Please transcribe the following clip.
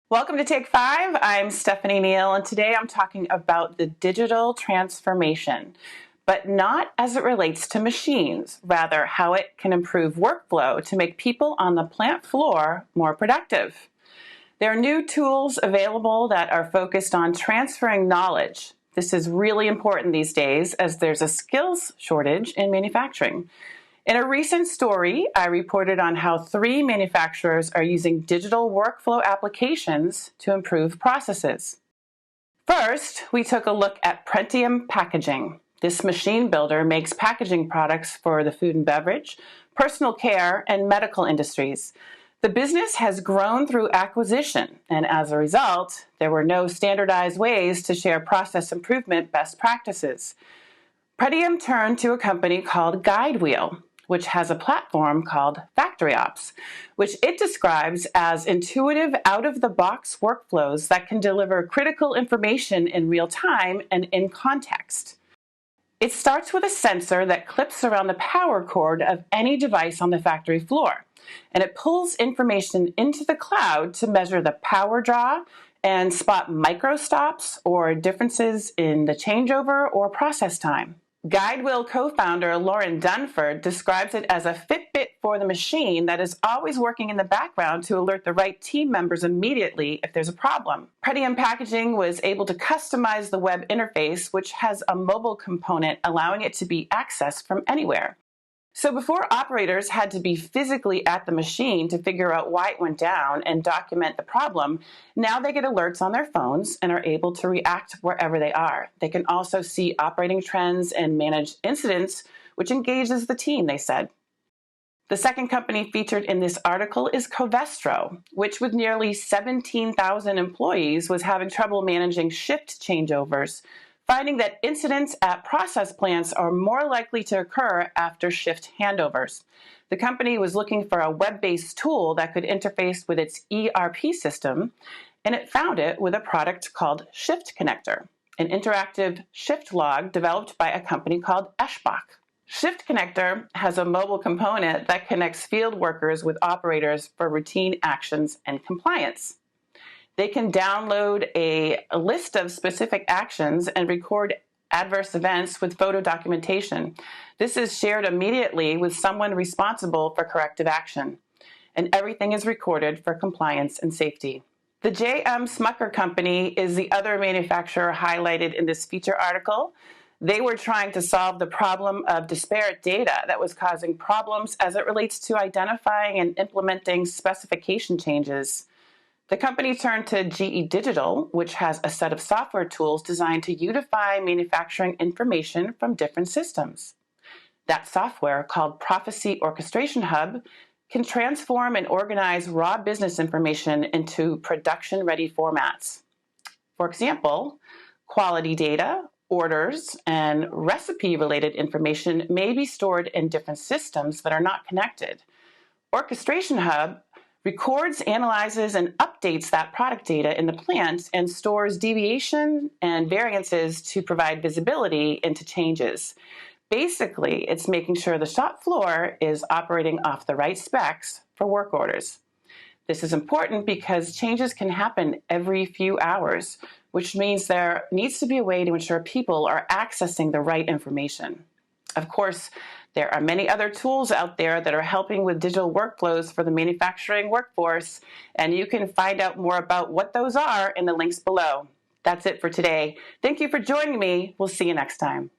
Welcome to Take 5. I'm Stephanie Neal, and today I'm talking about the digital transformation, but not as it relates to machines, rather how it can improve workflow to make people on the plant floor more productive. There are new tools available that are focused on transferring knowledge. This is really important these days as there's a skills shortage in manufacturing. In a recent story, I reported on how 3 manufacturers are using digital workflow applications to improve processes. First, we took a look at Pretium packaging. This machine builder makes packaging products for the food and beverage, personal care, and medical industries. The business has grown through acquisition, and as a result, there were no standardized ways to share process improvement best practices. Pretium turned to a company called Guidewheel, which has a platform called FactoryOps, which it describes as intuitive, out-of-the-box workflows that can deliver critical information in real time and in context. It starts with a sensor that clips around the power cord of any device on the factory floor, and it pulls information into the cloud to measure the power draw and spot micro stops or differences in the changeover or process time. Guidewheel co-founder Lauren Dunford describes it as a Fitbit for the machine that is always working in the background to alert the right team members immediately if there's a problem. Pretium Packaging was able to customize the web interface, which has a mobile component allowing it to be accessed from anywhere. So before operators had to be physically at the machine to figure out why it went down and document the problem, now they get alerts on their phones and are able to react wherever they are. They can also see operating trends and manage incidents, which engages the team, they said. The second company featured in this article is Covestro, which with nearly 17,000 employees was having trouble managing shift changeovers, finding that incidents at process plants are more likely to occur after shift handovers. The company was looking for a web-based tool that could interface with its ERP system, and it found it with a product called Shiftconnector, an interactive shift log developed by a company called eschbach. Shiftconnector has a mobile component that connects field workers with operators for routine actions and compliance. They can download a list of specific actions and record adverse events with photo documentation. This is shared immediately with someone responsible for corrective action, and everything is recorded for compliance and safety. The Smucker company is the other manufacturer highlighted in this feature article. They were trying to solve the problem of disparate data that was causing problems as it relates to identifying and implementing specification changes. The company turned to GE Digital, which has a set of software tools designed to unify manufacturing information from different systems. That software, called Prophecy Orchestration Hub, can transform and organize raw business information into production-ready formats. For example, quality data, orders, and recipe-related information may be stored in different systems that are not connected. Orchestration Hub records, analyzes, and updates that product data in the plant and stores deviation and variances to provide visibility into changes. Basically, it's making sure the shop floor is operating off the right specs for work orders. This is important because changes can happen every few hours, which means there needs to be a way to ensure people are accessing the right information. Of course, there are many other tools out there that are helping with digital workflows for the manufacturing workforce, and you can find out more about what those are in the links below. That's it for today. Thank you for joining me. We'll see you next time.